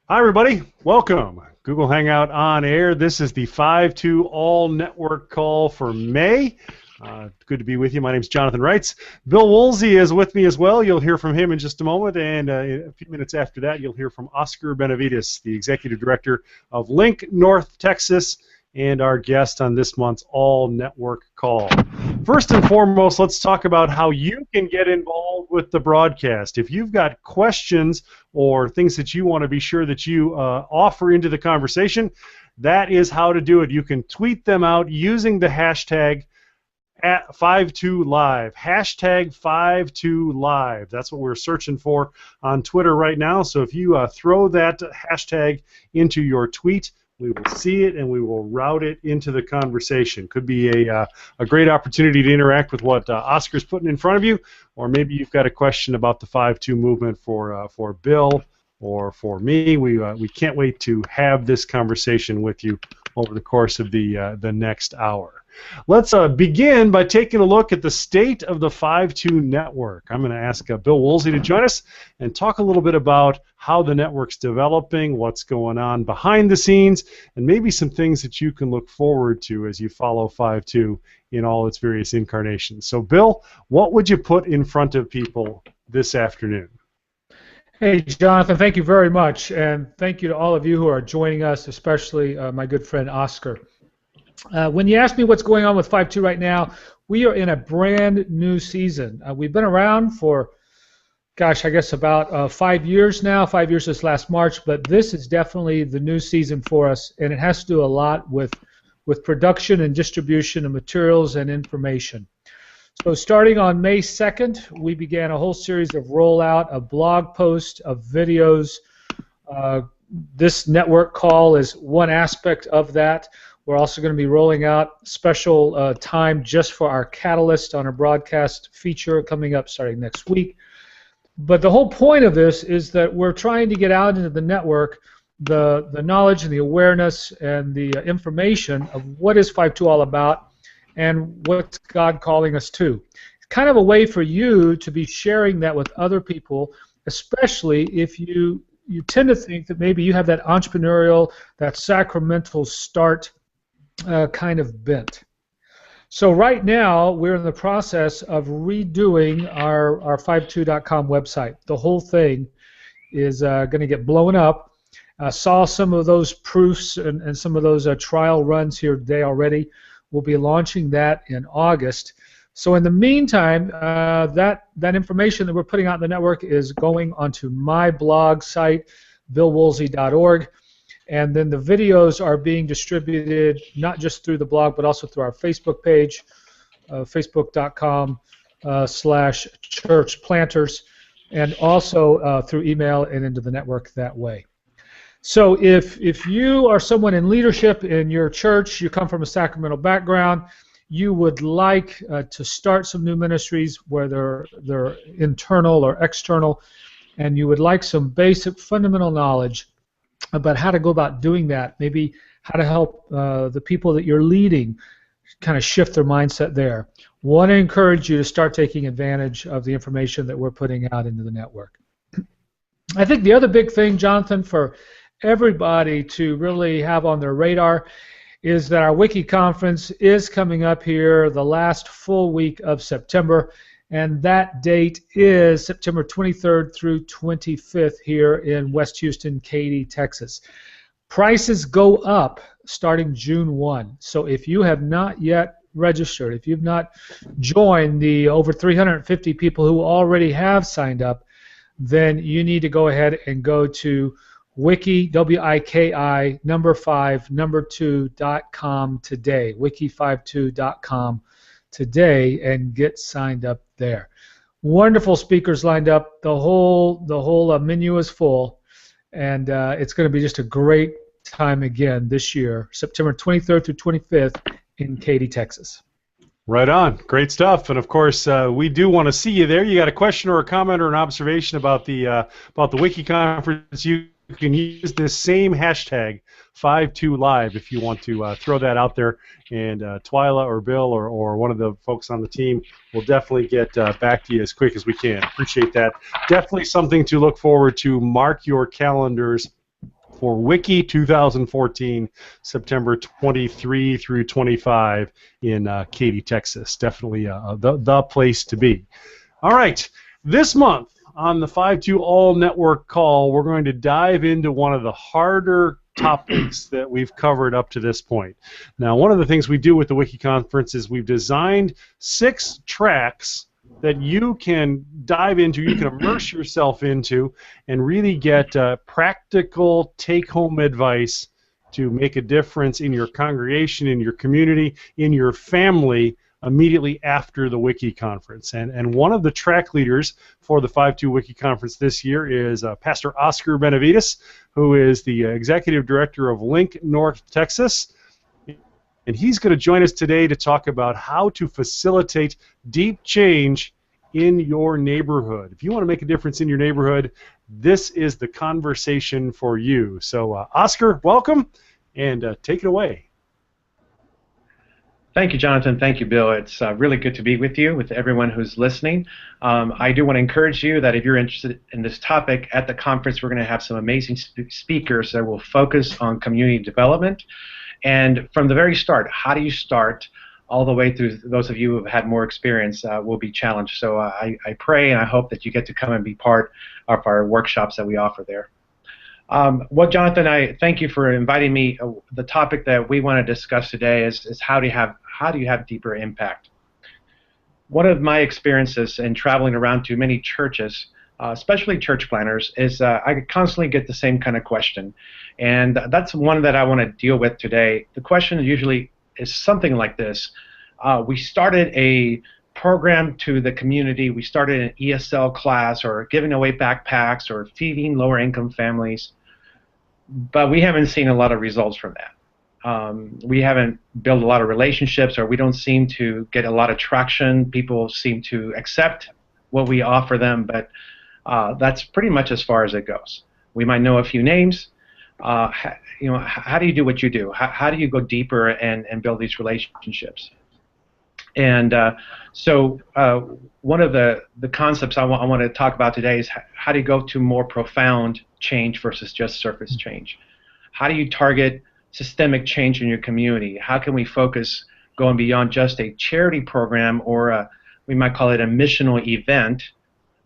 Hi, everybody. Welcome. Google Hangout on air. This is the FiveTwo All Network Call for May. Good to be with you. My name is Jonathan Reitz. Bill Woolsey is with me as well. You'll hear from him in just a moment, and a few minutes after that, you'll hear from Oscar Benavides, the Executive Director of LINC-North Texas, and our guest on this month's All Network Call. First and foremost, let's talk about how you can get involved with the broadcast. If you've got questions or things that you want to be sure that you offer into the conversation, that is how to do it. You can tweet them out using the hashtag at FiveTwoLive, hashtag FiveTwoLive. That's what we're searching for on Twitter right now. So if you throw that hashtag into your tweet, we will see it and we will route it into the conversation. Could be a great opportunity to interact with what Oscar's putting in front of you, or maybe you've got a question about the 5-2 movement for Bill or for me. We can't wait to have this conversation with you over the course of the next hour. Let's begin by taking a look at the state of the 5-2 network. I'm going to ask Bill Woolsey to join us and talk a little bit about how the network's developing, what's going on behind the scenes, and maybe some things that you can look forward to as you follow 5-2 in all its various incarnations. So, Bill, what would you put in front of people this afternoon? Hey, Jonathan, thank you very much, and thank you to all of you who are joining us, especially my good friend Oscar. When you ask me what's going on with 5-2 right now, we are in a brand new season. We've been around for, gosh, I guess about 5 years now, 5 years this last March, but this is definitely the new season for us, and it has to do a lot with production and distribution of materials and information. So starting on May 2nd, we began a whole series of rollout of blog posts, of videos. This network call is one aspect of that. We're also going to be rolling out special time just for our Catalyst on our broadcast feature coming up starting next week. But the whole point of this is that we're trying to get out into the network the knowledge and the awareness and the information of what is 5-2 all about and what's God calling us to. It's kind of a way for you to be sharing that with other people, especially if you tend to think that maybe you have that entrepreneurial, that sacramental start kind of bent. So right now we're in the process of redoing our 5-2.com website. The whole thing is going to get blown up. I saw some of those proofs and some of those trial runs here today already. We'll be launching that in August. So in the meantime, that information that we're putting out in the network is going onto my blog site, billwoolsey.org. And then the videos are being distributed not just through the blog, but also through our Facebook page, facebook.com/churchplanters, and also through email and into the network that way. So if you are someone in leadership in your church, you come from a sacramental background, you would like to start some new ministries, whether they're internal or external, and you would like some basic fundamental knowledge about how to go about doing that, maybe how to help the people that you're leading kind of shift their mindset there. Want to encourage you to start taking advantage of the information that we're putting out into the network. I think the other big thing, Jonathan, for everybody to really have on their radar is that our Wiki conference is coming up here the last full week of September, and that date is September 23rd through 25th here in West Houston, Katy, Texas. Prices go up starting June 1. So if you have not yet registered, if you've not joined the over 350 people who already have signed up, then you need to go ahead and go to wiki, W-I-K-I, 2.com today, wiki52.com today, and get signed up there. Wonderful speakers lined up. The whole menu is full, and it's going to be just a great time again this year, September 23rd through 25th in Katy, Texas. Right on. Great stuff. And of course, we do want to see you there. You got a question or a comment or an observation about the Wiki conference? You can use this same hashtag, FiveTwoLive, if you want to throw that out there. And Twyla or Bill or one of the folks on the team will definitely get back to you as quick as we can. Appreciate that. Definitely something to look forward to. Mark your calendars for Wiki 2014, September 23 through 25 in Katy, Texas. Definitely the place to be. All right, this month on the FiveTwo All Network Call, we're going to dive into one of the harder topics that we've covered up to this point. Now, one of the things we do with the Wiki Conference is we've designed 6 tracks that you can dive into, you can immerse yourself into, and really get practical take-home advice to make a difference in your congregation, in your community, in your family, immediately after the Wiki Conference. And one of the track leaders for the FiveTwo Wiki Conference this year is Pastor Oscar Benavides, who is the Executive Director of LINC-North Texas. And he's going to join us today to talk about how to facilitate deep change in your neighborhood. If you want to make a difference in your neighborhood, this is the conversation for you. So, Oscar, welcome, and take it away. Thank you, Jonathan. Thank you, Bill. It's really good to be with you, with everyone who's listening. I do want to encourage you that if you're interested in this topic at the conference, we're going to have some amazing speakers that will focus on community development. And from the very start, how do you start, all the way through those of you who have had more experience will be challenged. So I pray and I hope that you get to come and be part of our workshops that we offer there. Well, Jonathan, I thank you for inviting me. The topic that we want to discuss today is how do you have deeper impact? One of my experiences in traveling around to many churches, especially church planners, is I constantly get the same kind of question, and that's one that I want to deal with today. The question usually is something like this. We started a program to the community. We started an ESL class, or giving away backpacks, or feeding lower income families, but we haven't seen a lot of results from that. We haven't built a lot of relationships, or we don't seem to get a lot of traction. People seem to accept what we offer them, but that's pretty much as far as it goes. We might know a few names. How do you do what you do? How do you go deeper and build these relationships? And so one of the concepts I want to talk about today is how do you go to more profound change versus just surface change? How do you target systemic change in your community? How can we focus going beyond just a charity program, or we might call it a missional event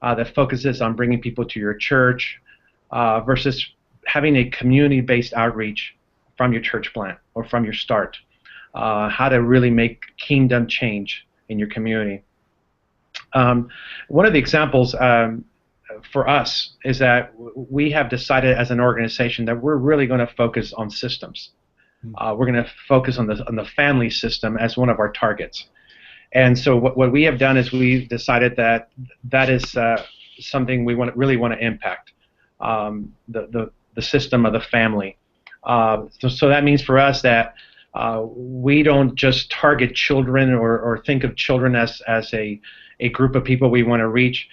that focuses on bringing people to your church versus having a community-based outreach from your church plant or from your start? How to really make kingdom change in your community. One of the examples for us is that we have decided as an organization that we're really going to focus on systems. We're going to focus on the family system as one of our targets. And so what we have done is we've decided that is something we really want to impact, the system of the family. So that means for us that we don't just target children or think of children as a group of people we want to reach.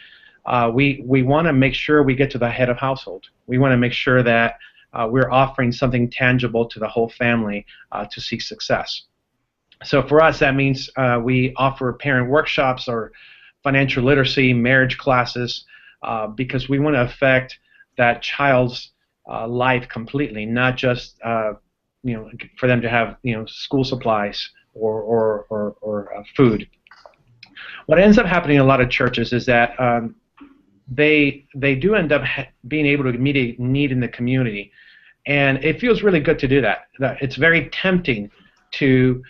We want to make sure we get to the head of household. We want to make sure that we're offering something tangible to the whole family to see success. So for us, that means we offer parent workshops or financial literacy, marriage classes, because we want to affect that child's life completely, not just for them to have school supplies or food. What ends up happening in a lot of churches is that they do end up being able to meet a need in the community, and it feels really good to do that. It's very tempting to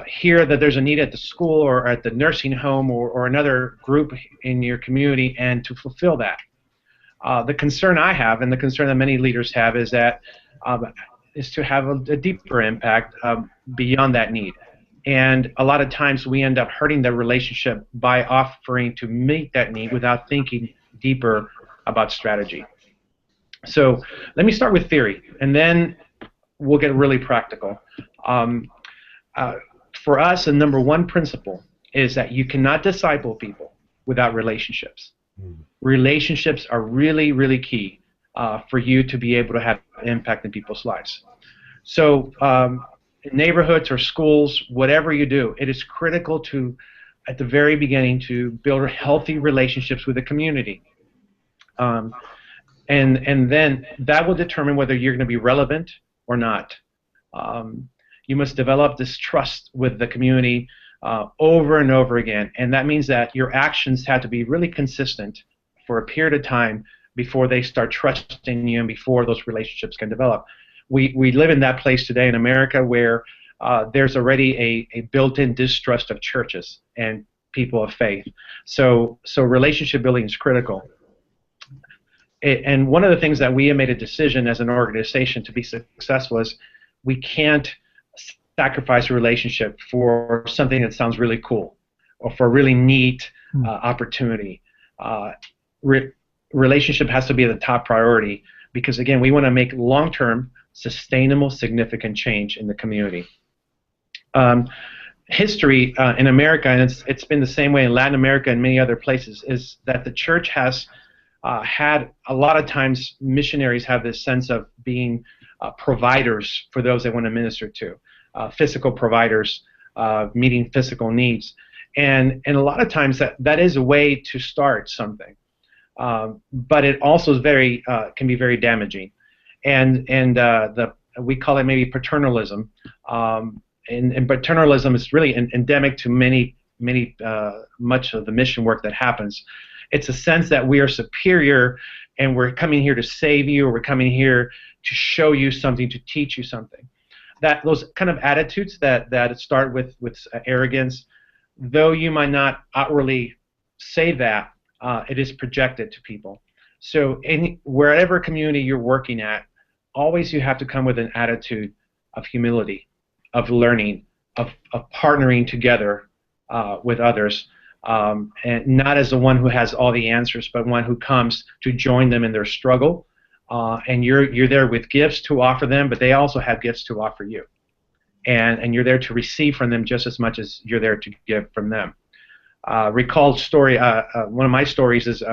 hear that there's a need at the school or at the nursing home or another group in your community, and to fulfill that. The concern I have, and the concern that many leaders have, is that is to have a deeper impact beyond that need. And a lot of times we end up hurting the relationship by offering to meet that need without thinking deeper about strategy. So let me start with theory, and then we'll get really practical. For us, the number one principle is that you cannot disciple people without relationships. Relationships are really, really key for you to be able to have impact in people's lives. So in neighborhoods or schools, whatever you do, it is critical to, at the very beginning, to build healthy relationships with the community. and then that will determine whether you're going to be relevant or not. You must develop this trust with the community over and over again, and that means that your actions have to be really consistent for a period of time before they start trusting you and before those relationships can develop. We live in that place today in America where there's already a built-in distrust of churches and people of faith. So relationship building is critical. And one of the things that we have made a decision as an organization to be successful is we can't sacrifice a relationship for something that sounds really cool or for a really neat opportunity. Relationship has to be the top priority because, again, we want to make long-term, sustainable, significant change in the community. History in America, and it's been the same way in Latin America and many other places, is that the church has had a lot of times missionaries have this sense of being providers for those they want to minister to, physical providers, meeting physical needs, and a lot of times that is a way to start something, but it also is can be very damaging, and we call it maybe paternalism. And paternalism is really endemic to much of the mission work that happens. It's a sense that we are superior and we're coming here to save you, or we're coming here to show you something, to teach you something. Those kind of attitudes that start with arrogance, though you might not outwardly say that, it is projected to people. So wherever community you're working at, always you have to come with an attitude of humility, of learning, of partnering together with others, and not as the one who has all the answers, but one who comes to join them in their struggle. And you're there with gifts to offer them, but they also have gifts to offer you. And you're there to receive from them just as much as you're there to give from them. Recalled story, one of my stories is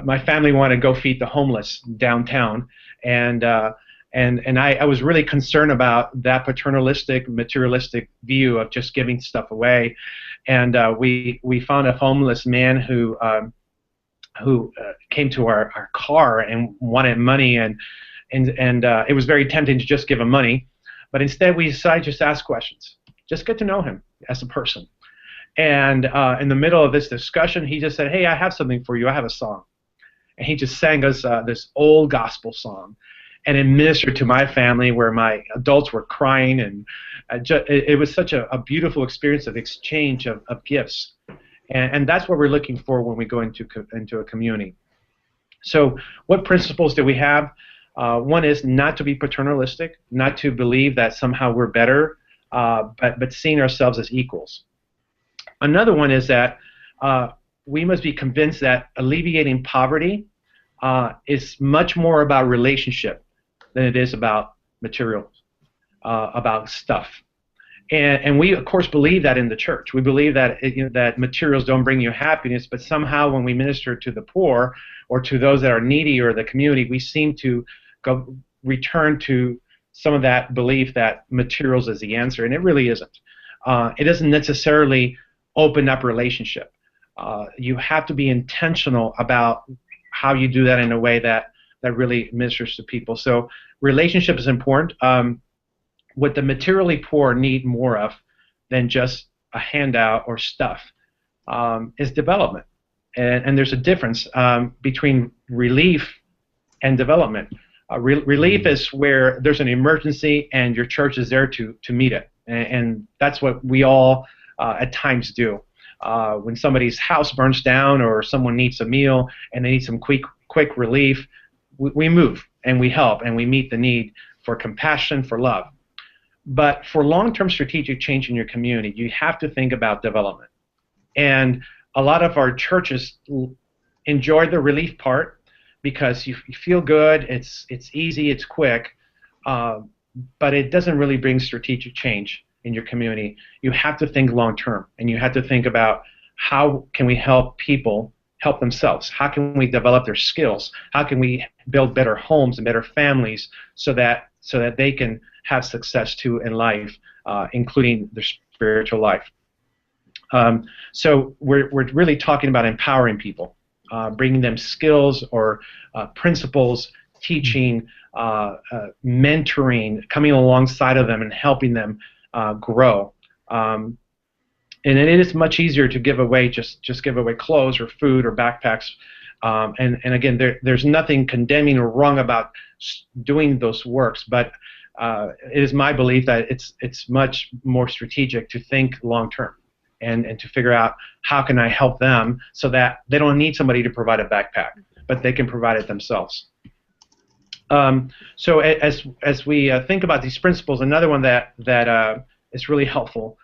my family wanted to go feed the homeless downtown, and I was really concerned about that paternalistic, materialistic view of just giving stuff away. And we found a homeless man who came to our car and wanted money, and it was very tempting to just give him money, but instead we decided just to ask questions, just get to know him as a person. And in the middle of this discussion, he just said, "Hey, I have something for you. I have a song," and he just sang us this old gospel song. And it ministered to my family, where my adults were crying, and it was such a beautiful experience of exchange of gifts, and that's what we're looking for when we go into a community. So, what principles do we have? One is not to be paternalistic, not to believe that somehow we're better, but seeing ourselves as equals. Another one is that we must be convinced that alleviating poverty is much more about relationship than it is about materials, about stuff. And we, of course, believe that in the church. We believe that that materials don't bring you happiness, but somehow when we minister to the poor or to those that are needy or the community, we seem to return to some of that belief that materials is the answer, and it really isn't. It doesn't necessarily open up relationship. You have to be intentional about how you do that in a way that really ministers to people. So relationship is important. What the materially poor need more of than just a handout or stuff is development. And there's a difference between relief and development. Relief is where there's an emergency and your church is there to meet it. And that's what we all at times do. When somebody's house burns down or someone needs a meal and they need some quick relief, we move and we help and we meet the need for compassion, for love. But for long-term strategic change in your community, you have to think about development. And a lot of our churches enjoy the relief part because you feel good, it's easy, it's quick, but it doesn't really bring strategic change in your community. You have to think long-term, and you have to think about how can we help people help themselves? How can we develop their skills? How can we build better homes and better families so that they can have success too in life, including their spiritual life? So we're really talking about empowering people. bringing them skills or principles, teaching, mentoring, coming alongside of them and helping them grow. And it is much easier to give away just give away clothes or food or backpacks. And again, there's nothing condemning or wrong about doing those works, but it is my belief that it's much more strategic to think long term and to figure out how can I help them so that they don't need somebody to provide a backpack, but they can provide it themselves. So as we think about these principles, another one that is really helpful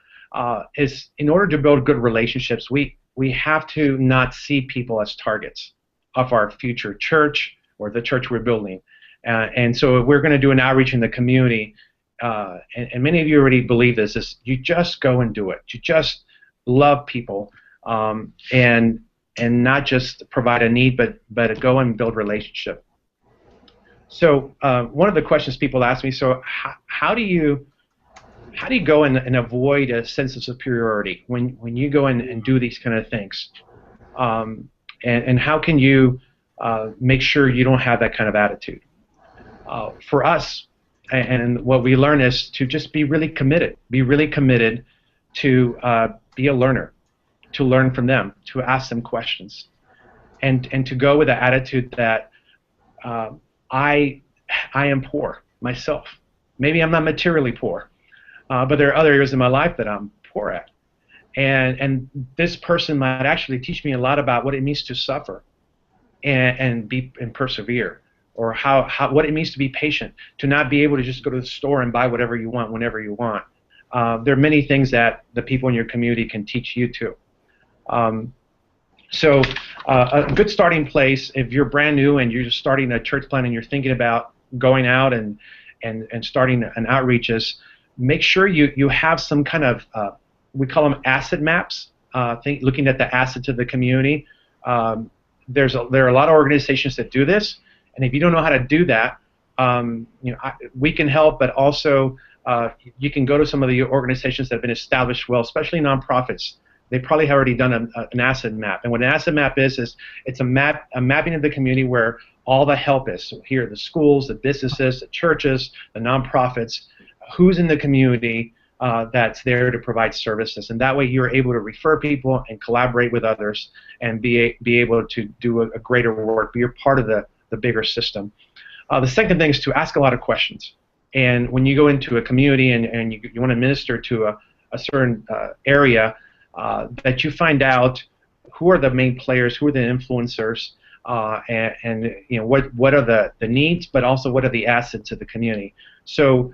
is in order to build good relationships, we have to not see people as targets of our future church or the church we're building. And so if we're going to do an outreach in the community, and many of you already believe this, is you just go and do it. You just love people and not just provide a need, but go and build relationship. So one of the questions people ask me, so how do you go and avoid a sense of superiority when you go in and do these kind of things? And how can you make sure you don't have that kind of attitude? For us, and what we learn is to just be really committed to be a learner, to learn from them, to ask them questions, and to go with the attitude that I am poor myself. Maybe I'm not materially poor, but there are other areas in my life that I'm poor at. And this person might actually teach me a lot about what it means to suffer and persevere, or what it means to be patient, to not be able to just go to the store and buy whatever you want whenever you want. There are many things that the people in your community can teach you too. So a good starting place, if you're brand new and you're just starting a church plant and you're thinking about going out and starting an outreach, is make sure you have some kind of, we call them asset maps, looking at the assets of the community. There are a lot of organizations that do this, and if you don't know how to do that, we can help, but also you can go to some of the organizations that have been established well, especially nonprofits. They probably have already done an asset map, and what an asset map is it's a mapping of the community where all the help is. So here are the schools, the businesses, the churches, the nonprofits, who's in the community that's there to provide services, and that way you're able to refer people and collaborate with others and be able to do a greater work, be a part of the bigger system. The second thing is to ask a lot of questions, and when you go into a community and you want to minister to a certain area, that you find out who are the main players, who are the influencers, and what are the needs, but also what are the assets of the community. So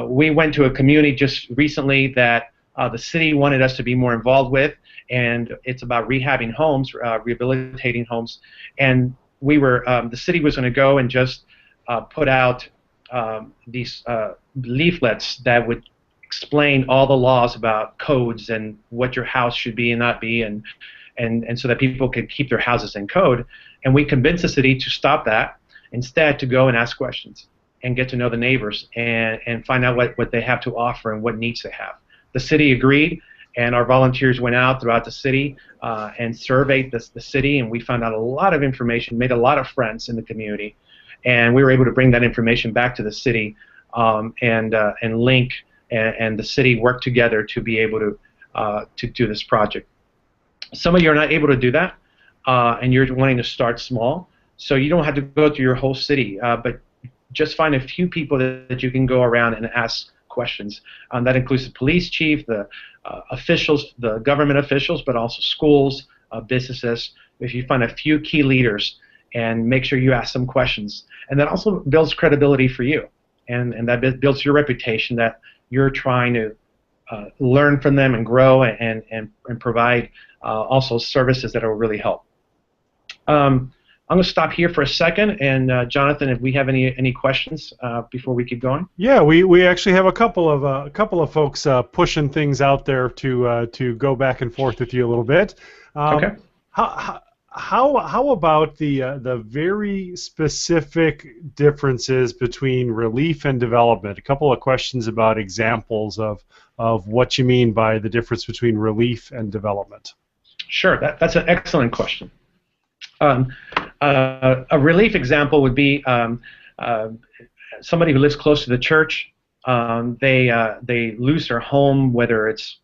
we went to a community just recently that the city wanted us to be more involved with, and it's about rehabbing homes, rehabilitating homes, and the city was going to go and just put out these leaflets that would explain all the laws about codes and what your house should be and not be, and so that people could keep their houses in code. And we convinced the city to stop that, instead to go and ask questions and get to know the neighbors and find out what they have to offer and what needs they have. The city agreed, and our volunteers went out throughout the city and surveyed the city, and we found out a lot of information, made a lot of friends in the community, and we were able to bring that information back to the city, and LINC and the city worked together to be able to do this project. Some of you are not able to do that, and you're wanting to start small, so you don't have to go to your whole city, but just find a few people that you can go around and ask questions. That includes the police chief, the officials, the government officials, but also schools, businesses. If you find a few key leaders and make sure you ask them questions, and that also builds credibility for you, and that builds your reputation that you're trying to learn from them and grow and provide also services that will really help. I'm going to stop here for a second, and Jonathan, if we have any questions before we keep going. Yeah, we actually have a couple of folks pushing things out there to go back and forth with you a little bit. Okay. How about the very specific differences between relief and development? A couple of questions about examples of what you mean by the difference between relief and development. Sure, that's an excellent question. Um, a relief example would be somebody who lives close to the church. They lose their home, whether it's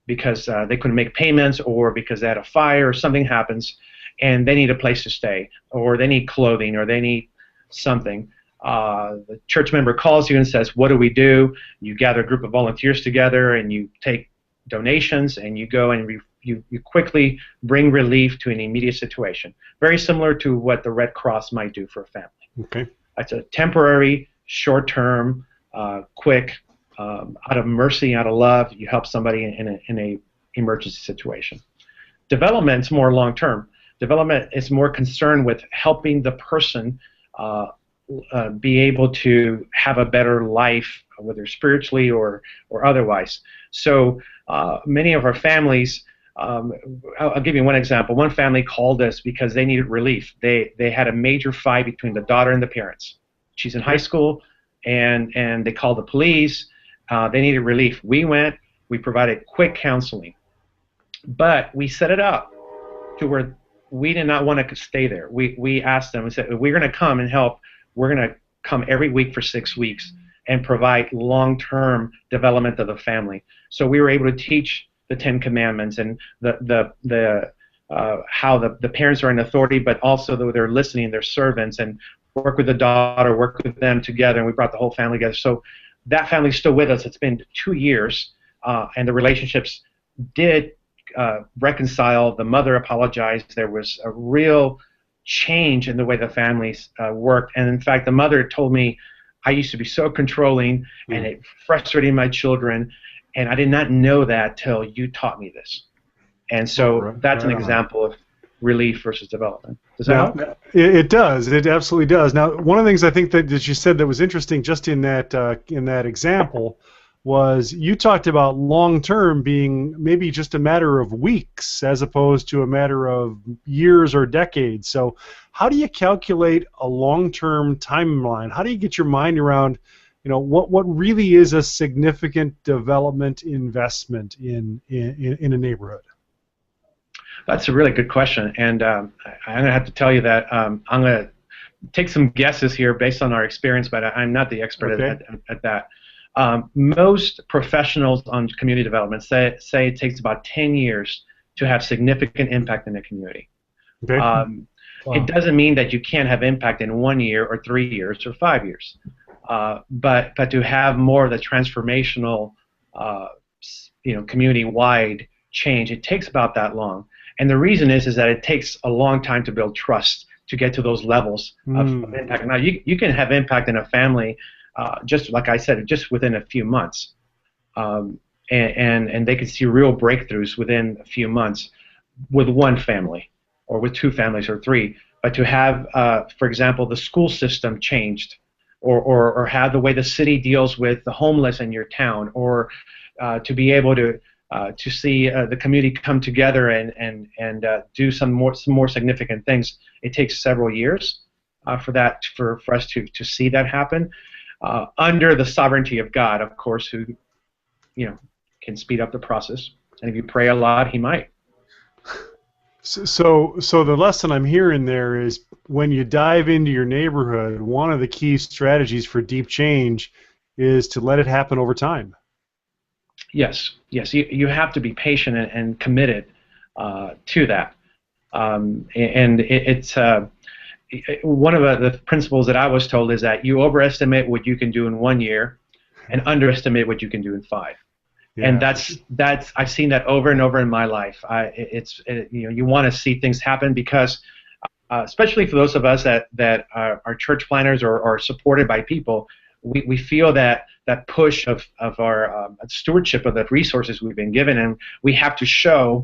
because they couldn't make payments or because they had a fire or something happens, and they need a place to stay, or they need clothing, or they need something. The church member calls you and says, what do we do? You gather a group of volunteers together and you take donations and you go and you quickly bring relief to an immediate situation. Very similar to what the Red Cross might do for a family. Okay. It's a temporary, short-term, quick, out of mercy, out of love, you help somebody in a emergency situation. Development's more long-term. Development is more concerned with helping the person be able to have a better life, whether spiritually or otherwise. So many of our families, I'll give you one example. One family called us because they needed relief. They had a major fight between the daughter and the parents. She's in high school, and they called the police. They needed relief. We went. We provided quick counseling, but we set it up to where we did not want to stay there. We asked them and said, if we're going to come and help, we're going to come every week for 6 weeks and provide long-term development of the family. So we were able to teach the 10 Commandments and how the parents are in authority, but also though they're listening, they're servants, and work with the daughter, work with them together, and we brought the whole family together. So that family's still with us. It's been 2 years, and the relationships did reconcile. The mother apologized. There was a real change in the way the families worked. And in fact, the mother told me, I used to be so controlling, and it frustrated my children, and I did not know that till you taught me this. And so that's an example of relief versus development. Does that help? It does. It absolutely does. Now, one of the things I think that you said that was interesting just in that example was you talked about long-term being maybe just a matter of weeks as opposed to a matter of years or decades. So how do you calculate a long-term timeline? How do you get your mind around, what really is a significant development investment in a neighborhood? That's a really good question, and I'm going to have to tell you that I'm going to take some guesses here based on our experience, but I'm not the expert at that. Most professionals on community development say it takes about 10 years to have significant impact in the community. Okay. Wow. It doesn't mean that you can't have impact in 1 year or 3 years or 5 years, but to have more of the transformational, community-wide change, it takes about that long. And the reason is that it takes a long time to build trust to get to those levels of impact. Now, you can have impact in a family, just like I said, just within a few months. And they can see real breakthroughs within a few months with one family or with 2 families or 3. But to have, for example, the school system changed or have the way the city deals with the homeless in your town, or to be able to see the community come together and do some more significant things, it takes several years for us to see that happen, under the sovereignty of God, of course, who can speed up the process. And if you pray a lot, He might. So the lesson I'm hearing there is when you dive into your neighborhood, one of the key strategies for deep change is to let it happen over time. Yes. You have to be patient and committed to that. And it's one of the principles that I was told is that you overestimate what you can do in 1 year and underestimate what you can do in 5. Yeah. And that's I've seen that over and over in my life. You want to see things happen because, especially for those of us that are church planners or are supported by people, we feel that push of our stewardship of the resources we've been given, and we have to show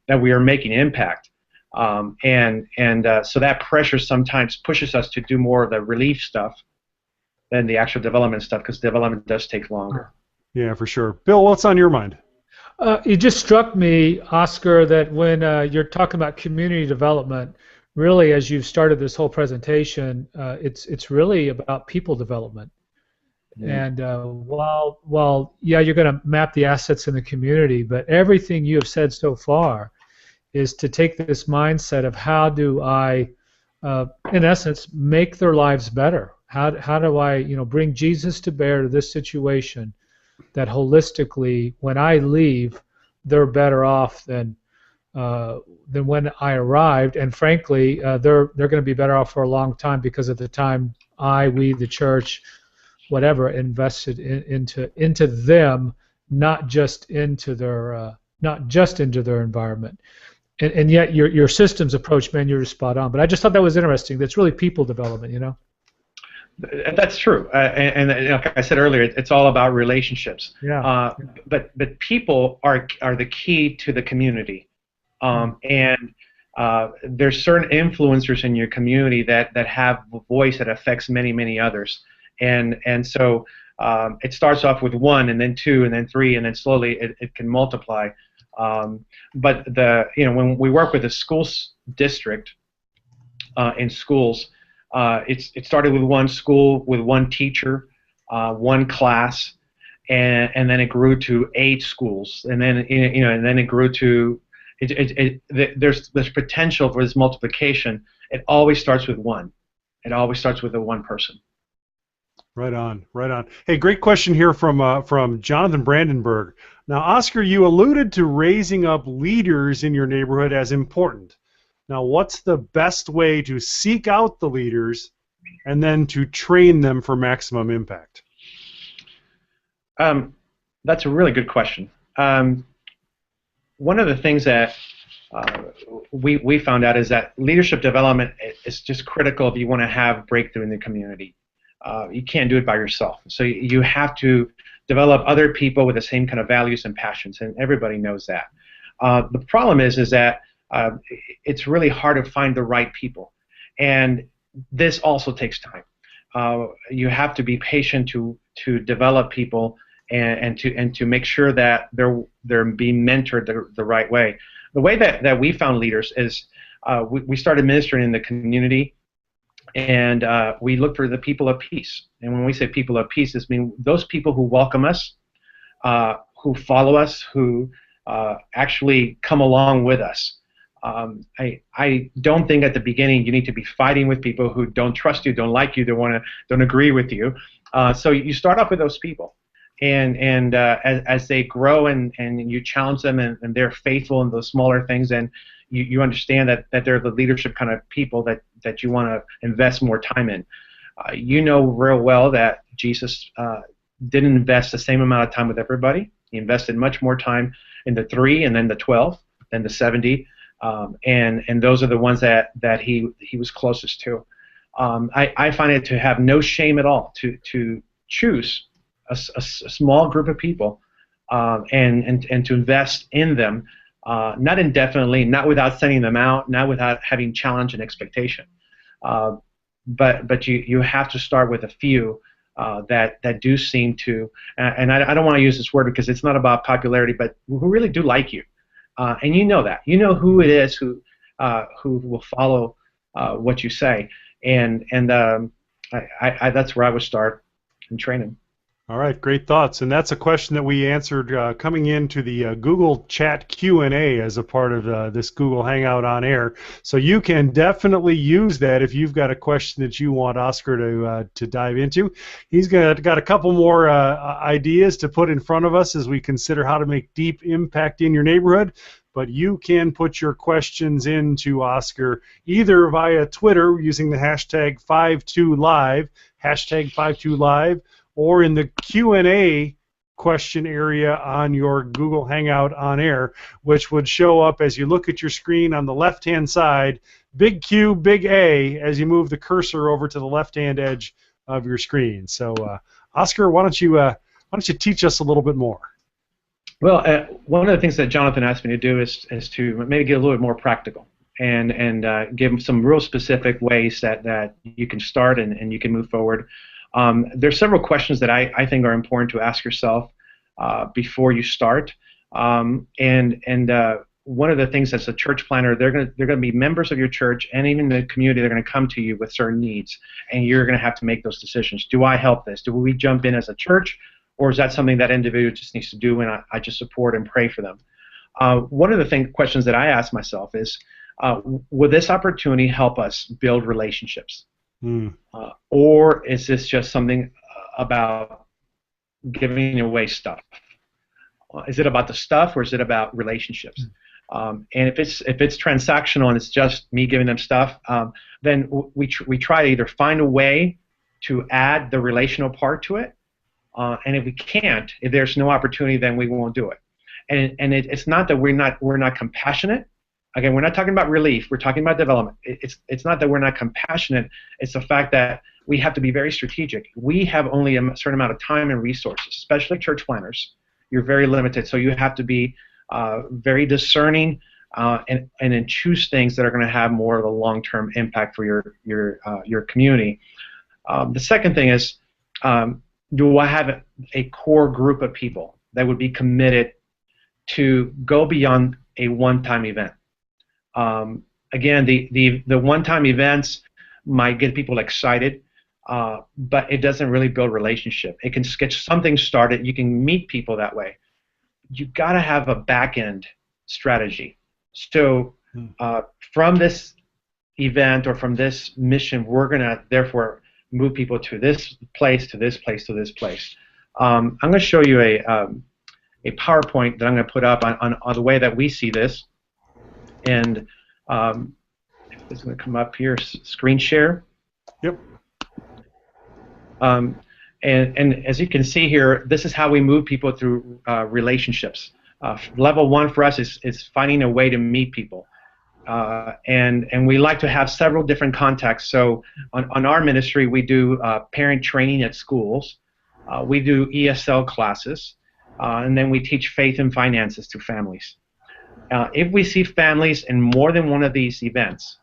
that we are making impact. So that pressure sometimes pushes us to do more of the relief stuff than the actual development stuff, because development does take longer. Yeah, for sure. Bill, what's on your mind? It just struck me, Oscar, that when you're talking about community development, really, as you've started this whole presentation, it's really about people development. And while you're going to map the assets in the community, but everything you have said so far is to take this mindset of how do I, in essence, make their lives better. How do I, bring Jesus to bear to this situation that holistically, when I leave, they're better off than when I arrived, and frankly, they're going to be better off for a long time because of the time we, the church, whatever, invested into them, not just into their environment. And yet your systems approach, man, you're spot on. But I just thought that was interesting. That's really people development, That's true, and like I said earlier, it's all about relationships. Yeah. But people are the key to the community, and there's certain influencers in your community that have a voice that affects many others, and so it starts off with one, and then two, and then three, and then slowly it can multiply. But when we work with a school district in schools. It started with one school, with one teacher, one class, and then it grew to 8 schools, and then and then it grew to there's potential for this multiplication. It always starts with one. It always starts with the one person. Right on, right on. Hey, great question here from Jonathan Brandenburg. Now, Oscar, you alluded to raising up leaders in your neighborhood as important. Now, what's the best way to seek out the leaders and then to train them for maximum impact? That's a really good question. One of the things that we found out is that leadership development is just critical if you want to have breakthrough in the community. You can't do it by yourself. So you have to develop other people with the same kind of values and passions, and everybody knows that. The problem is that it's really hard to find the right people, and this also takes time. You have to be patient to develop people and to make sure that they're being mentored the right way. The way that we found leaders is we started ministering in the community, and we look for the people of peace. And when we say people of peace, it means those people who welcome us, who follow us, who actually come along with us. I don't think at the beginning you need to be fighting with people who don't trust you, don't like you, don't agree with you. So you start off with those people, and as they grow and you challenge them and they're faithful in those smaller things, and you understand that they're the leadership kind of people that you want to invest more time in. You know real well that Jesus didn't invest the same amount of time with everybody. He invested much more time in the 3 and then the 12, then the 70. And those are the ones that he was closest to. I find it to have no shame at all to choose a small group of people and to invest in them, not indefinitely, not without sending them out, not without having challenge and expectation. But you have to start with a few that do seem to, and I don't want to use this word because it's not about popularity, but who really do like you. And you know that. You know who it is who will follow what you say, and that's where I would start in training. All right, great thoughts, and that's a question that we answered coming into the Google Chat Q&A as a part of this Google Hangout on Air. So you can definitely use that if you've got a question that you want Oscar to dive into. He's got a couple more ideas to put in front of us as we consider how to make deep impact in your neighborhood. But you can put your questions into Oscar either via Twitter using the hashtag FiveTwoLive, hashtag FiveTwoLive, or in the Q&A question area on your Google Hangout on Air, which would show up as you look at your screen on the left-hand side, big Q, big A, as you move the cursor over to the left-hand edge of your screen. So, Oscar, why don't you teach us a little bit more? Well, one of the things that Jonathan asked me to do is to maybe get a little bit more practical and give him some real specific ways that you can start and you can move forward. There's several questions that I think are important to ask yourself before you start, and one of the things as a church planner, they're going to be members of your church and even the community. They're going to come to you with certain needs, and you're going to have to make those decisions. Do I help this? Do we jump in as a church, or is that something that individual just needs to do and I just support and pray for them? one of the questions that I ask myself is, will this opportunity help us build relationships? Or is this just something about giving away stuff? Is it about the stuff, or is it about relationships? And if it's transactional and it's just me giving them stuff, then we try to either find a way to add the relational part to it, and if we can't, if there's no opportunity, then we won't do it. And it's not that we're not compassionate. Again, we're not talking about relief. We're talking about development. It's not that we're not compassionate. It's the fact that we have to be very strategic. We have only a certain amount of time and resources, especially church planners. You're very limited, so you have to be very discerning and then choose things that are going to have more of a long-term impact for your community. The second thing is, do I have a core group of people that would be committed to go beyond a one-time event? Again, the one-time events might get people excited, but it doesn't really build relationship. It can get something started. You can meet people that way. You got to have a back-end strategy. So from this event or from this mission, we're going to therefore move people to this place, to this place, to this place. I'm going to show you a PowerPoint that I'm going to put up on the way that we see this. And it's going to come up here, screen share. Yep. And as you can see here, this is how we move people through relationships. Level 1 for us is finding a way to meet people. And we like to have several different contacts. So on our ministry, we do parent training at schools. We do ESL classes. And then we teach faith and finances to families. If we see families in more than one of these events,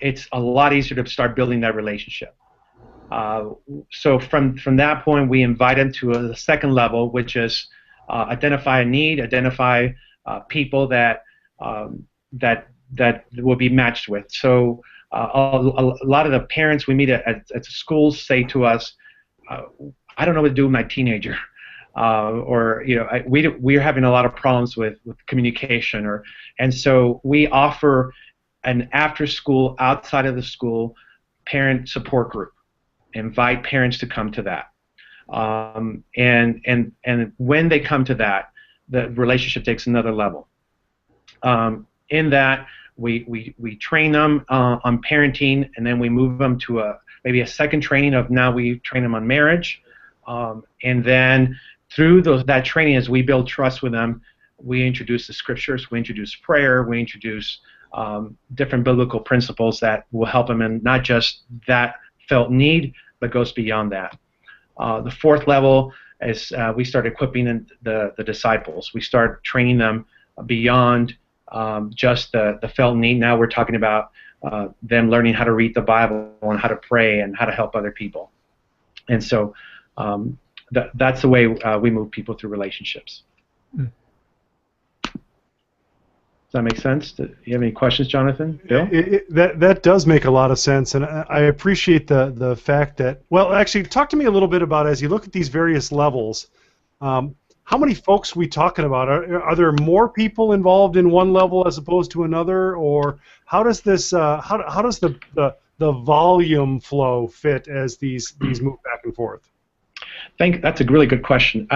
it's a lot easier to start building that relationship. So from that point, we invite them to the second level, which is identify a need, identify people that will be matched with. So a lot of the parents we meet at schools say to us, I don't know what to do with my teenager. Or we're having a lot of problems with communication, and so we offer an after-school, outside of the school, parent support group. Invite parents to come to that, and when they come to that, the relationship takes another level. In that, we train them on parenting, and then we move them to maybe a second training of now we train them on marriage, and then through that training, as we build trust with them, we introduce the scriptures, we introduce prayer, we introduce different biblical principles that will help them in not just that felt need, but goes beyond that. The fourth level is we start equipping the disciples. We start training them beyond just the felt need. Now we're talking about them learning how to read the Bible and how to pray and how to help other people. And so that's the way we move people through relationships. Does that make sense? Do you have any questions, Jonathan? Bill? That does make a lot of sense, and I appreciate the fact that, well, actually, talk to me a little bit about, as you look at these various levels, how many folks are we talking about? Are there more people involved in one level as opposed to another, or how does this how does the volume flow fit as these move back and forth? That's a really good question.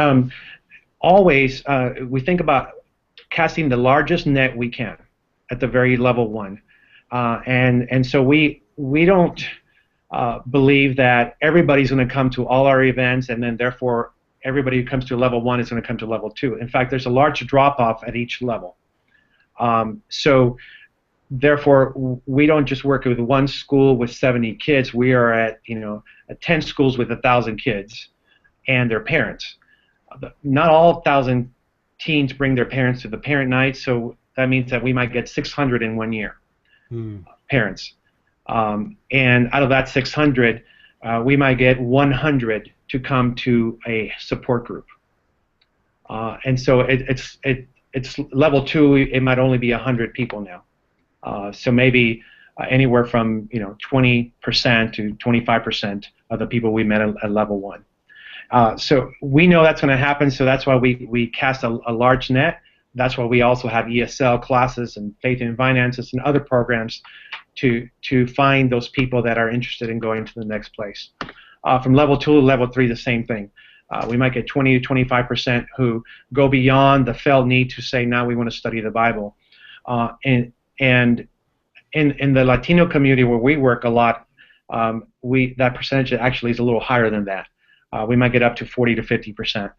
Always, we think about casting the largest net we can at the very level 1, and so we don't believe that everybody's going to come to all our events, and then therefore everybody who comes to level 1 is going to come to level 2. In fact, there's a large drop-off at each level. So therefore, we don't just work with one school with 70 kids. We are at 10 schools with 1,000 kids and their parents. Not all 1,000 teens bring their parents to the parent night, so that means that we might get 600 in 1 year, parents. And out of that 600, we might get 100 to come to a support group. And so it's level 2. It might only be 100 people now. So maybe anywhere from 20% to 25% of the people we met at level 1. So we know that's going to happen. So that's why we cast a large net. That's why we also have ESL classes and Faith and Finances and other programs to find those people that are interested in going to the next place. From level 2 to level 3, the same thing. We might get 20 to 25% who go beyond the felt need to say, now we want to study the Bible. And in the Latino community where we work a lot, that percentage actually is a little higher than that. We might get up to 40 to 50%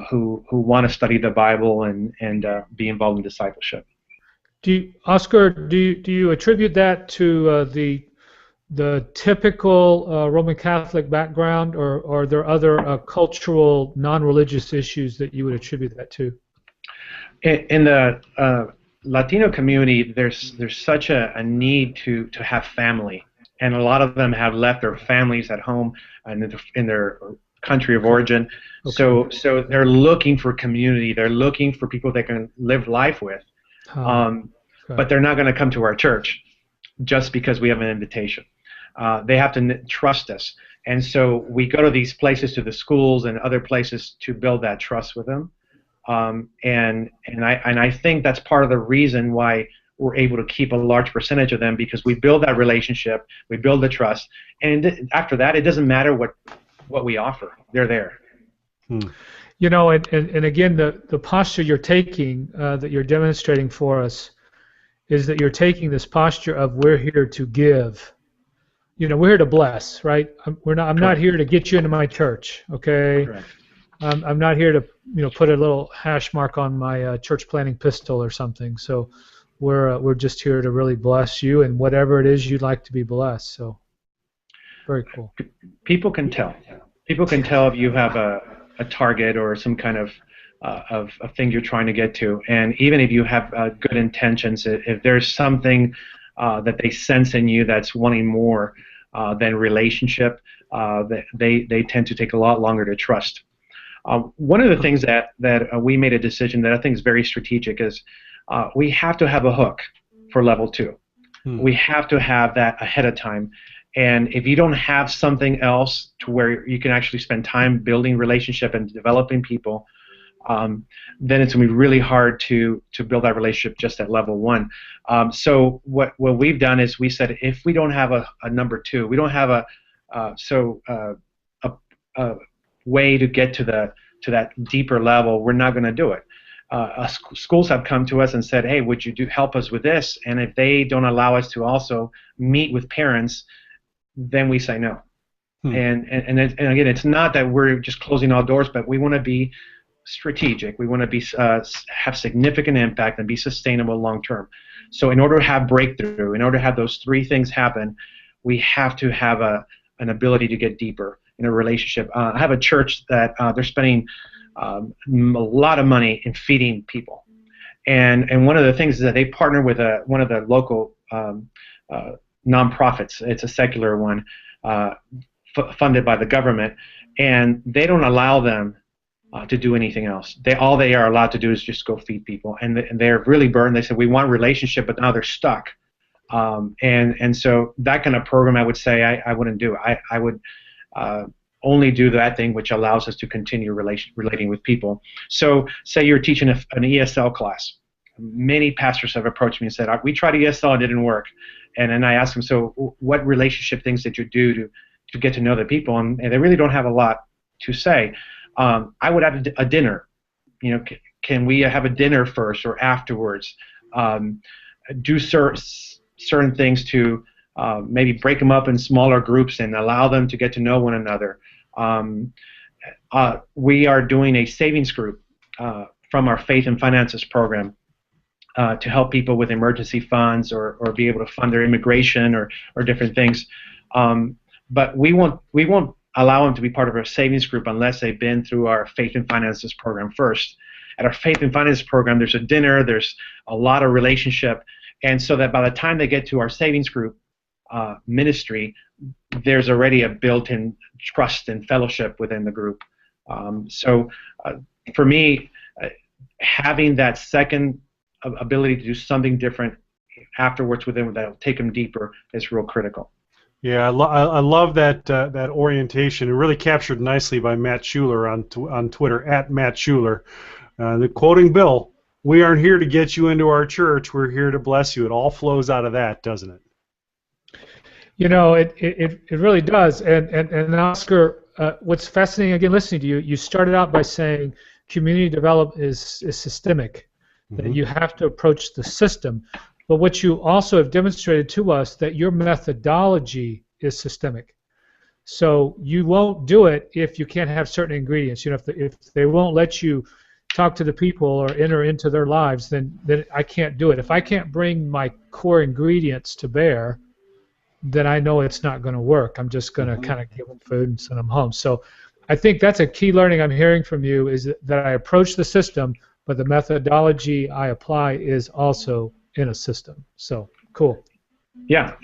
who want to study the Bible and be involved in discipleship. Oscar, do you attribute that to the typical Roman Catholic background, or are there other cultural, non-religious issues that you would attribute that to? In the Latino community, there's such a need to have family, and a lot of them have left their families at home and in their country of origin. Okay. So they're looking for community. They're looking for people they can live life with. But they're not going to come to our church just because we have an invitation. They have to trust us. And so we go to these places, to the schools and other places, to build that trust with them. And I think that's part of the reason why we're able to keep a large percentage of them, because we build that relationship, we build the trust, and after that, it doesn't matter what we offer. They're there. You know, and again, the posture you're taking, that you're demonstrating for us, is that you're taking this posture of, we're here to give. You know, we're here to bless, right? I'm not here to get you into my church, okay? Correct. I'm not here to, put a little hash mark on my church planting pistol or something. So we're just here to really bless you, and whatever it is you'd like to be blessed. So very cool. People can tell. People can tell if you have a target or some kind of a thing you're trying to get to, and even if you have good intentions, if there's something that they sense in you that's wanting more than relationship, they tend to take a lot longer to trust. One of the things that we made a decision that I think is very strategic is we have to have a hook for level 2. We have to have that ahead of time. And if you don't have something else to where you can actually spend time building relationship and developing people, then it's going to be really hard to build that relationship just at level 1. So what we've done is we said, if we don't have a number 2, we don't have a way to get to that deeper level, we're not going to do it. Schools have come to us and said, hey, would you help us with this? And if they don't allow us to also meet with parents, then we say no. And again, it's not that we're just closing all doors, but we want to be strategic. We want to be have significant impact and be sustainable long term. So in order to have breakthrough, in order to have those 3 things happen, we have to have an ability to get deeper in a relationship. I have a church that they're spending a lot of money in feeding people, and one of the things is that they partner with one of the local nonprofits. It's a secular one, funded by the government, and they don't allow them to do anything else. All they are allowed to do is just go feed people, and they're really burdened. They said, we want relationship, but now they're stuck. And so that kind of program, I would say, I wouldn't do. I would only do that thing which allows us to continue relating with people. So say you're teaching an ESL class. Many pastors have approached me and said, we tried ESL, it didn't work. And then I ask them, so what relationship things did you do to get to know the people? And they really don't have a lot to say. I would have a dinner. Can we have a dinner first or afterwards? Do certain things to maybe break them up in smaller groups and allow them to get to know one another. We are doing a savings group from our Faith and Finances program to help people with emergency funds or be able to fund their immigration or different things. But we won't allow them to be part of our savings group unless they've been through our Faith and Finances program first. At our Faith and Finances program, there's a dinner, there's a lot of relationship, and so that by the time they get to our savings group ministry, there's already a built-in trust and fellowship within the group. So for me, having that second ability to do something different afterwards with them that will take them deeper is real critical. Yeah, I love that that orientation. It really captured nicely by Matt Schuler on Twitter, @Matt Schuler. The quoting Bill, we aren't here to get you into our church. We're here to bless you. It all flows out of that, doesn't it? You know, it really does. And Oscar, what's fascinating, again, listening to you, you started out by saying community development is systemic, that you have to approach the system. But what you also have demonstrated to us, that your methodology is systemic. So you won't do it if you can't have certain ingredients. You know, if they won't let you talk to the people or enter into their lives, then I can't do it. If I can't bring my core ingredients to bear, then I know it's not going to work. I'm just going to kind of give them food and send them home. So I think that's a key learning I'm hearing from you, is that I approach the system, but the methodology I apply is also in a system. So cool. Yeah,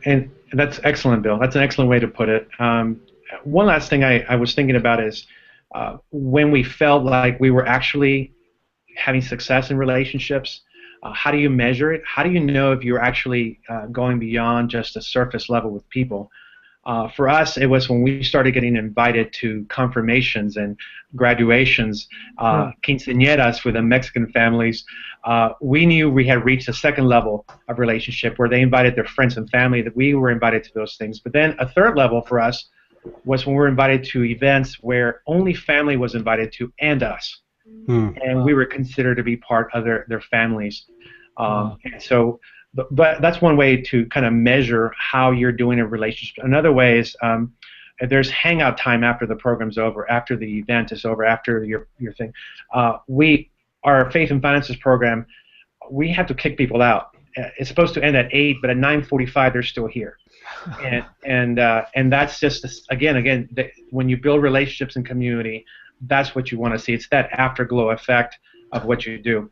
and that's excellent, Bill. That's an excellent way to put it. One last thing I was thinking about is when we felt like we were actually having success in relationships, how do you measure it? How do you know if you're actually going beyond just a surface level with people? For us, it was when we started getting invited to confirmations and graduations, quinceañeras for the Mexican families. We knew we had reached a second level of relationship where they invited their friends and family, that we were invited to those things. But then a third level for us was when we were invited to events where only family was invited to, and us. And we were considered to be part of their families. And so, but that's one way to kind of measure how you're doing a relationship. Another way is there's hangout time after the program's over, after the event is over, after your thing. Our Faith and Finances program, we have to kick people out. It's supposed to end at 8, but at 9:45 they're still here. And that's just, again, when you build relationships in community, that's what you want to see. It's that afterglow effect of what you do.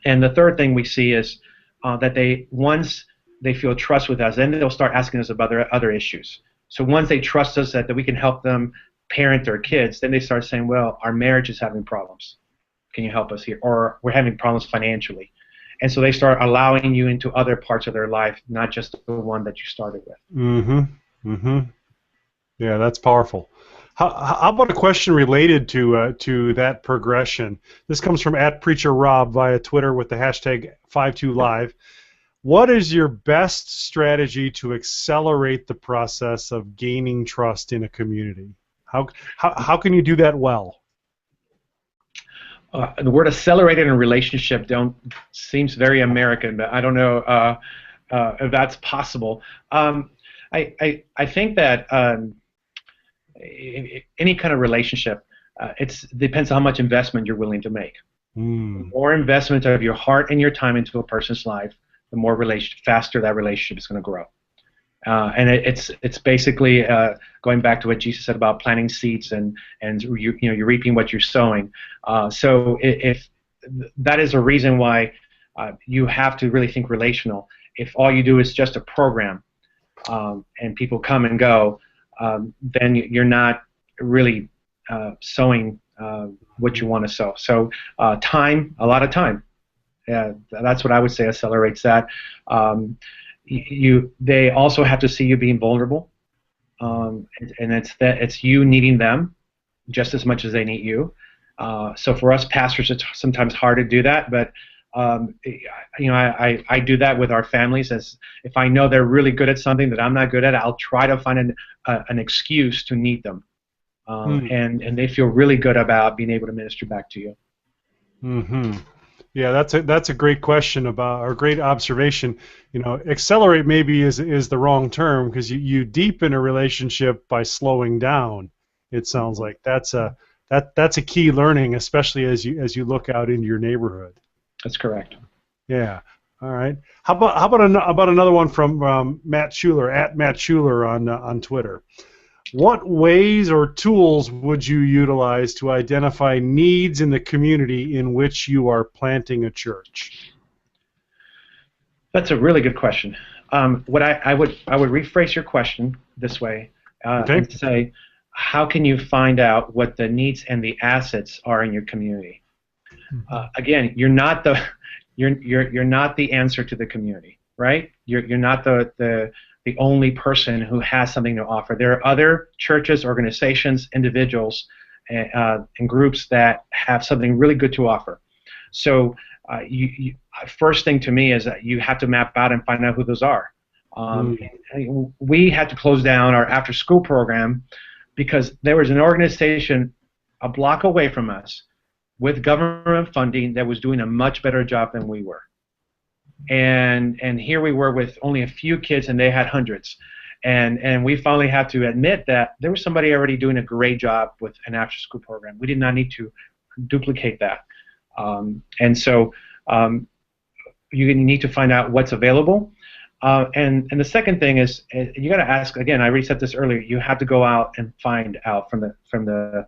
And the third thing we see is that once they feel trust with us, then they'll start asking us about other issues. So once they trust us that we can help them parent their kids, then they start saying, well, our marriage is having problems. Can you help us here? Or we're having problems financially. And so they start allowing you into other parts of their life, not just the one that you started with. Yeah, that's powerful. How about a question related to that progression? This comes from @PreacherRob via Twitter with the hashtag FiveTwoLive. What is your best strategy to accelerate the process of gaining trust in a community? How can you do that well? The word accelerated in a relationship seems very American, but I don't know if that's possible. I think that any kind of relationship, it depends on how much investment you're willing to make. The more investment of your heart and your time into a person's life, the more faster that relationship is going to grow. And it's basically going back to what Jesus said about planting seeds and you're reaping what you're sowing. So if that is a reason why you have to really think relational. If all you do is just a program and people come and go, then you're not really sowing what you want to sow. So time, a lot of time. That's what I would say accelerates that. They also have to see you being vulnerable, and it's you needing them just as much as they need you. So for us pastors, it's sometimes hard to do that, but I do that with our families. As if I know they're really good at something that I'm not good at, I'll try to find an excuse to need them, and they feel really good about being able to minister back to you. Yeah, that's a great question or a great observation. Accelerate maybe is the wrong term, because you deepen a relationship by slowing down. It sounds like that's a key learning, especially as you look out into your neighborhood. That's correct. Yeah. All right. How about another one from Matt Schuler @Matt Schuler on Twitter? What ways or tools would you utilize to identify needs in the community in which you are planting a church? That's a really good question. What I would rephrase your question this way and say, how can you find out what the needs and the assets are in your community? Again, you're not the answer to the community, right? You're not the only person who has something to offer. There are other churches, organizations, individuals, and groups that have something really good to offer. So first thing to me is that you have to map out and find out who those are. We had to close down our after-school program because there was an organization a block away from us with government funding that was doing a much better job than we were. And here we were with only a few kids, and they had hundreds. And we finally had to admit that there was somebody already doing a great job with an after-school program. We did not need to duplicate that. And so you need to find out what's available. And the second thing is you got to ask, again, I already said this earlier, you have to go out and find out from the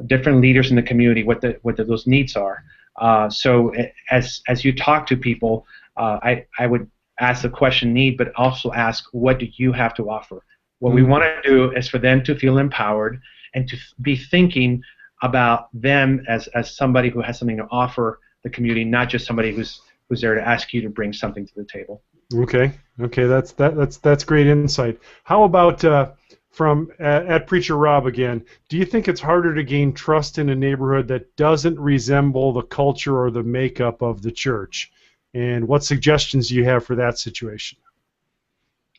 different leaders in the community what those needs are. So as you talk to people, I would ask the question need, but also ask what do you have to offer. What we want to do is for them to feel empowered and to be thinking about them as somebody who has something to offer the community, not just somebody who's there to ask you to bring something to the table. Okay, that's great insight. How about from at Preacher Rob again? Do you think it's harder to gain trust in a neighborhood that doesn't resemble the culture or the makeup of the church? And what suggestions do you have for that situation?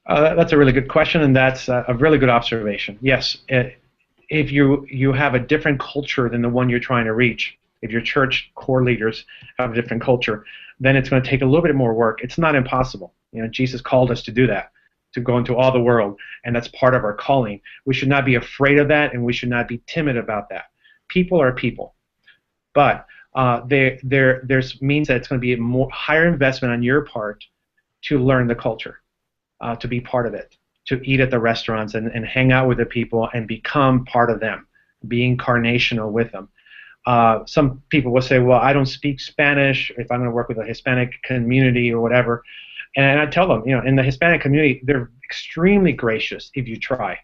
That's a really good question, and that's a really good observation. Yes, if you have a different culture than the one you're trying to reach, if your church core leaders have a different culture, then it's going to take a little bit more work. It's not impossible. Jesus called us to do that, to go into all the world, and that's part of our calling. We should not be afraid of that, and we should not be timid about that. People are people, but there's means that it's going to be a higher investment on your part to learn the culture, to be part of it, to eat at the restaurants and hang out with the people and become part of them, be incarnational with them. Some people will say, well, I don't speak Spanish if I'm going to work with a Hispanic community or whatever. And I tell them, in the Hispanic community, they're extremely gracious if you try,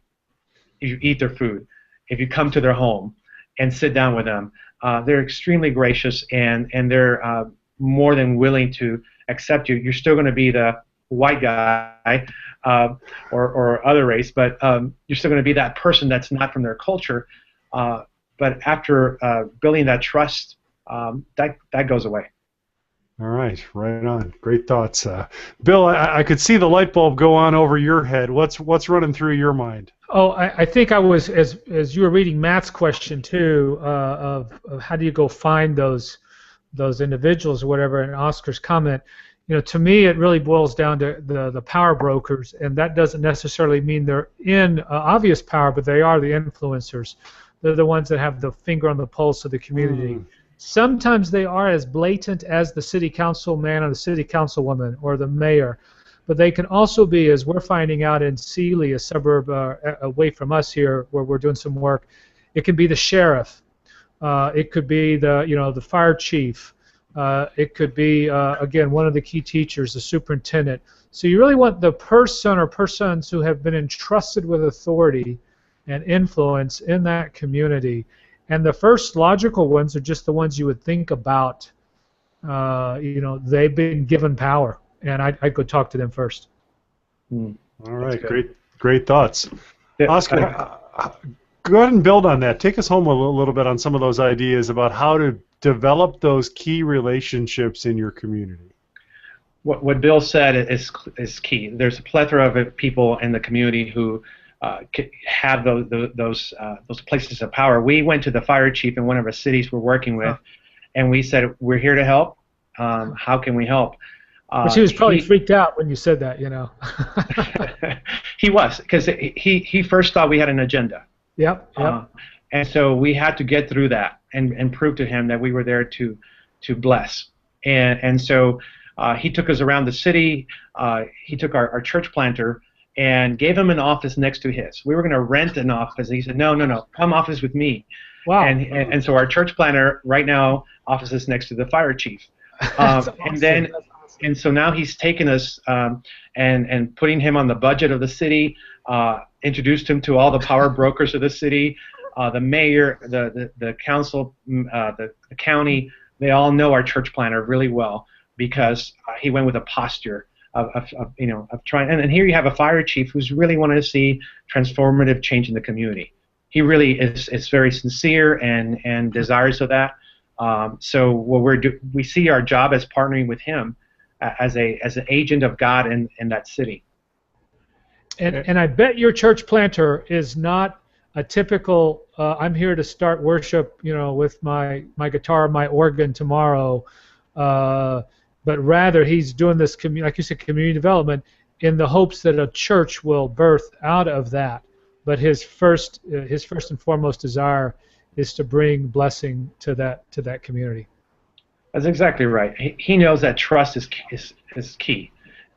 if you eat their food, if you come to their home and sit down with them. They're extremely gracious, and they're more than willing to accept you. You're still going to be the white guy or other race, but you're still going to be that person that's not from their culture. But after building that trust, that goes away. All right, right on. Great thoughts, Bill. I could see the light bulb go on over your head. What's running through your mind? Oh, I think I was as you were reading Matt's question too of how do you go find those individuals or whatever, and Oscar's comment. To me, it really boils down to the power brokers, and that doesn't necessarily mean they're in obvious power, but they are the influencers. They're the ones that have the finger on the pulse of the community. Sometimes they are as blatant as the city councilman or the city councilwoman or the mayor, but they can also be, as we're finding out in Sealy, a suburb away from us here where we're doing some work, it can be the sheriff. It could be the fire chief. It could be, again, one of the key teachers, the superintendent. So you really want the person or persons who have been entrusted with authority and influence in that community. And the first logical ones are just the ones you would think about. They've been given power, and I'd go talk to them first. All right, great thoughts. Oscar, go ahead and build on that. Take us home a little bit on some of those ideas about how to develop those key relationships in your community. What Bill said is key. There's a plethora of people in the community who have those places of power. We went to the fire chief in one of our cities we're working with, and we said, we're here to help. How can we help? But he was probably freaked out when you said that, He was, because he first thought we had an agenda. Yep. And so we had to get through that and prove to him that we were there to bless. And so he took us around the city. He took our church planter and gave him an office next to his. We were going to rent an office, and he said, no, come office with me. Wow. And so our church planter right now offices next to the fire chief. Awesome. And so now he's taken us and putting him on the budget of the city, introduced him to all the power brokers of the city, the mayor, the council, the county. They all know our church planter really well because he went with a posture of trying. And here you have a fire chief who's really wanted to see transformative change in the community. He really is very sincere and desirous of that. So what we see our job as partnering with him as an agent of God in that city. And I bet your church planter is not a typical I'm here to start worship, with my guitar, my organ tomorrow, but rather he's doing this, like you said, community development in the hopes that a church will birth out of that. But his first and foremost desire is to bring blessing to that community. That's exactly right. He knows that trust is key.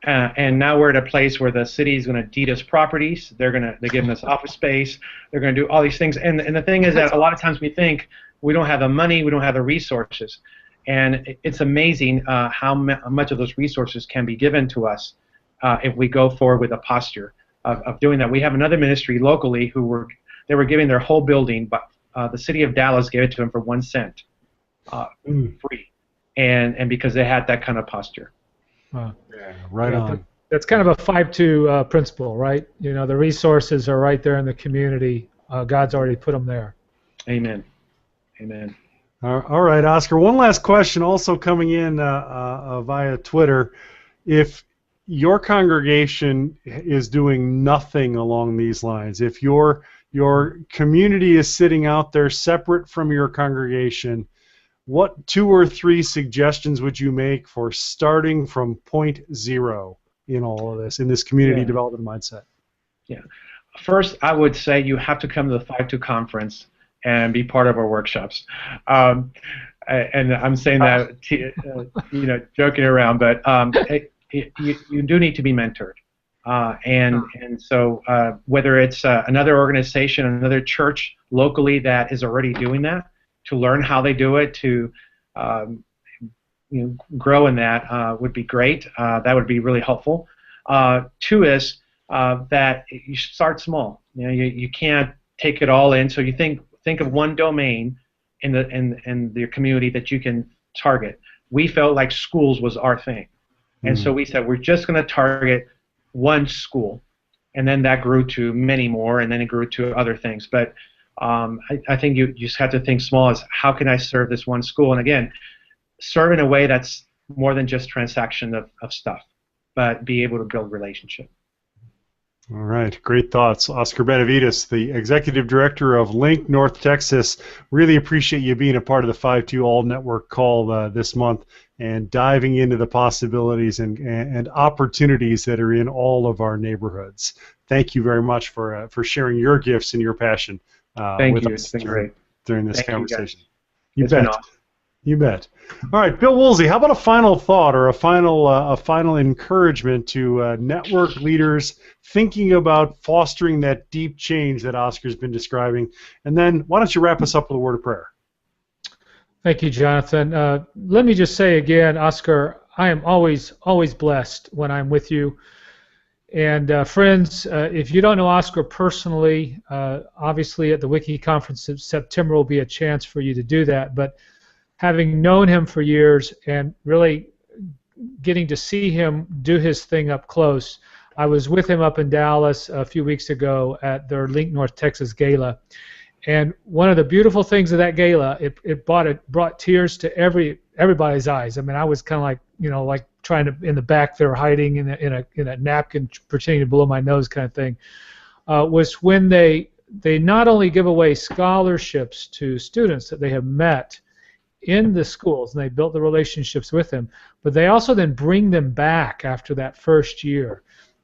And now we're at a place where the city is going to deed us properties. They're giving us office space. They're going to do all these things. And the thing is that a lot of times we think we don't have the money, we don't have the resources. And it's amazing how much of those resources can be given to us if we go forward with a posture of doing that. We have another ministry locally they were giving their whole building, but the city of Dallas gave it to them for 1 cent, free, and because they had that kind of posture. Wow. Yeah, right on. That's kind of a 5-2 principle, right? The resources are right there in the community. God's already put them there. Amen. Amen. All right, Oscar. One last question, also coming in via Twitter. If your congregation is doing nothing along these lines, if your community is sitting out there separate from your congregation, what 2 or 3 suggestions would you make for starting from point 0 in all of this, in this community development mindset? Yeah. First, I would say you have to come to the FiveTwo conference and be part of our workshops. And I'm saying that, joking around, but you do need to be mentored. And so whether it's another organization, another church locally that is already doing that, to learn how they do it, to grow in that would be great. That would be really helpful. 2 is that you should start small. You can't take it all in. So you think of one domain in your community that you can target. We felt like schools was our thing, and so we said we're just going to target one school, and then that grew to many more, and then it grew to other things. But I think you just have to think small as how can I serve this one school? And again, serve in a way that's more than just transaction of stuff, but be able to build relationship. All right, great thoughts. Oscar Benavides, the Executive Director of LINC-North Texas. Really appreciate you being a part of the FiveTwo All Network Call this month and diving into the possibilities and opportunities that are in all of our neighborhoods. Thank you very much for sharing your gifts and your passion. Thank you. It's been great during this conversation. You bet. Awesome. You bet. All right, Bill Woolsey, how about a final thought or a final encouragement to network leaders thinking about fostering that deep change that Oscar's been describing? And then why don't you wrap us up with a word of prayer? Thank you, Jonathan. Let me just say again, Oscar, I am always blessed when I'm with you. And friends, if you don't know Oscar personally, obviously at the Wiki Conference in September will be a chance for you to do that. But having known him for years and really getting to see him do his thing up close, I was with him up in Dallas a few weeks ago at their LINC-North Texas Gala. And one of the beautiful things of that gala, it brought tears to everybody's eyes. I mean, I was kind of like trying to in the back there hiding in a napkin, pretending to blow my nose, kind of thing. Was when they not only give away scholarships to students that they have met in the schools and they built the relationships with them, but they also then bring them back after that first year.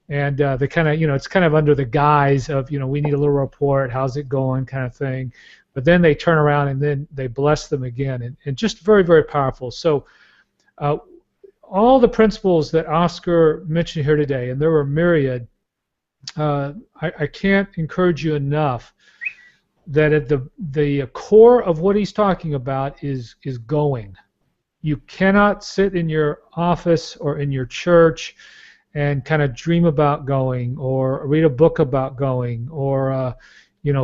And they kind of, it's kind of under the guise of, we need a little report, how's it going, kind of thing. But then they turn around and then they bless them again, and just very, very powerful. So all the principles that Oscar mentioned here today, and there were myriad, I can't encourage you enough that at the core of what he's talking about is going. You cannot sit in your office or in your church and kind of dream about going or read a book about going or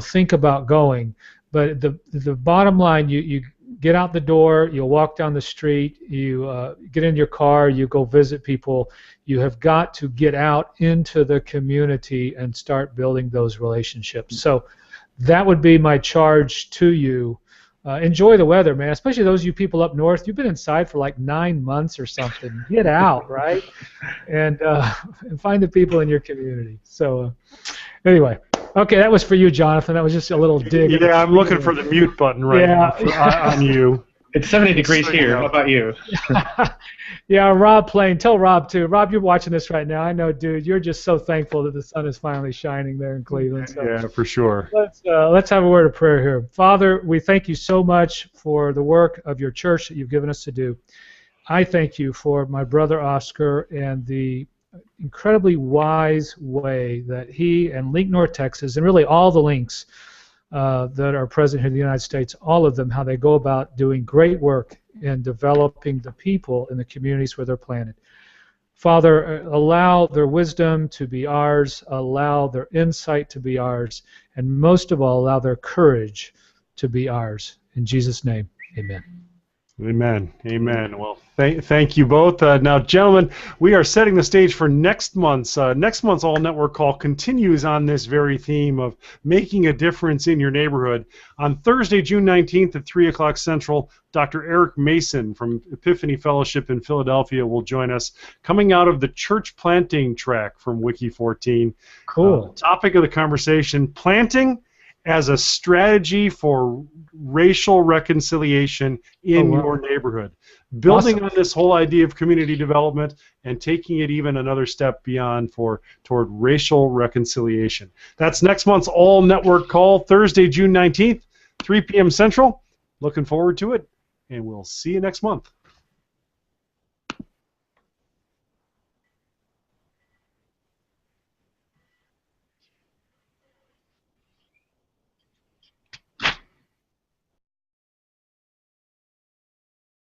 think about going. But the bottom line, you get out the door, you walk down the street, you get in your car, you go visit people. You have got to get out into the community and start building those relationships. So that would be my charge to you enjoy the weather, man. Especially those of you people up north. You've been inside for like 9 months or something. Get out, right? And find the people in your community. So anyway, okay, that was for you, Jonathan. That was just a little dig. Yeah, I'm looking for the mute button right now on you. It's 70 degrees here. How about you? Yeah, Rob playing. Tell Rob too. Rob, you're watching this right now. I know, dude. You're just so thankful that the sun is finally shining there in Cleveland. So yeah, for sure. Let's have a word of prayer here. Father, we thank you so much for the work of your church that you've given us to do. I thank you for my brother Oscar and the incredibly wise way that he and LINC-North Texas, and really all the links that are present here in the United States, all of them, how they go about doing great work in developing the people in the communities where they're planted. Father, allow their wisdom to be ours, allow their insight to be ours, and most of all, allow their courage to be ours. In Jesus' name, amen. Amen. Amen. Well, thank you both. Now, gentlemen, we are setting the stage for next month's. Next month's All Network Call continues on this very theme of making a difference in your neighborhood. On Thursday, June 19th at 3 o'clock Central, Dr. Eric Mason from Epiphany Fellowship in Philadelphia will join us, coming out of the church planting track from Wiki 14. Cool. Topic of the conversation, planting as a strategy for racial reconciliation in your neighborhood. Building on this whole idea of community development and taking it even another step beyond toward racial reconciliation. That's next month's All Network Call, Thursday, June 19th, 3 p.m. Central. Looking forward to it, and we'll see you next month.